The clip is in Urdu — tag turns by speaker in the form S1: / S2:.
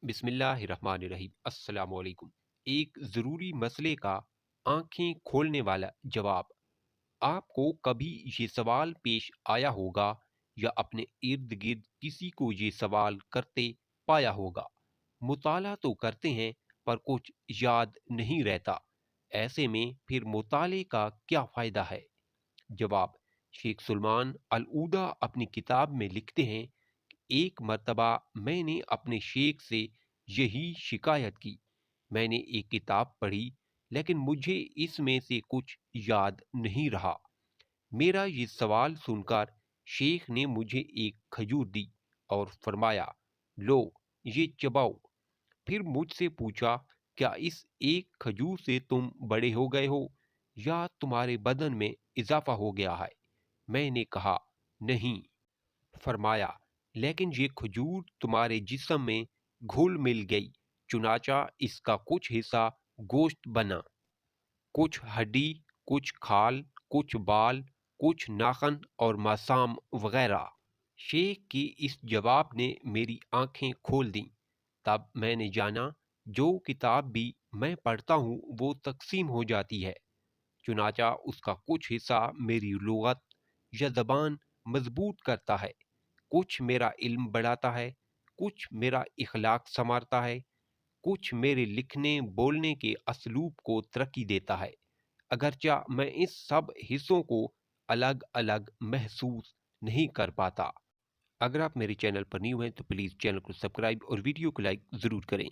S1: بسم اللہ الرحمن الرحیم۔ السلام علیکم۔ ایک ضروری مسئلے کا آنکھیں کھولنے والا جواب۔ آپ کو کبھی یہ سوال پیش آیا ہوگا یا اپنے ارد گرد کسی کو یہ سوال کرتے پایا ہوگا۔ مطالعہ تو کرتے ہیں پر کچھ یاد نہیں رہتا، ایسے میں پھر مطالعے کا کیا فائدہ ہے؟ جواب: شیخ سلمان العودہ اپنی کتاب میں لکھتے ہیں کہ ایک مرتبہ میں نے اپنے شیخ سے یہی شکایت کی، میں نے ایک کتاب پڑھی لیکن مجھے اس میں سے کچھ یاد نہیں رہا۔ میرا یہ سوال سن کر شیخ نے مجھے ایک کھجور دی اور فرمایا، لو یہ چباؤ۔ پھر مجھ سے پوچھا، کیا اس ایک کھجور سے تم بڑے ہو گئے ہو یا تمہارے بدن میں اضافہ ہو گیا ہے؟ میں نے کہا، نہیں۔ فرمایا، لیکن یہ کھجور تمہارے جسم میں گھل مل گئی، چنانچہ اس کا کچھ حصہ گوشت بنا، کچھ ہڈی، کچھ کھال، کچھ بال، کچھ ناخن اور مسام وغیرہ۔ شیخ کے اس جواب نے میری آنکھیں کھول دیں۔ تب میں نے جانا جو کتاب بھی میں پڑھتا ہوں وہ تقسیم ہو جاتی ہے، چنانچہ اس کا کچھ حصہ میری لغت یا زبان مضبوط کرتا ہے، کچھ میرا علم بڑھاتا ہے، کچھ میرا اخلاق سنوارتا ہے، کچھ میرے لکھنے بولنے کے اسلوب کو ترقی دیتا ہے، اگرچہ میں اس سب حصوں کو الگ الگ محسوس نہیں کر پاتا۔ اگر آپ میرے چینل پر نیو ہیں تو پلیز چینل کو سبسکرائب اور ویڈیو کو لائک ضرور کریں۔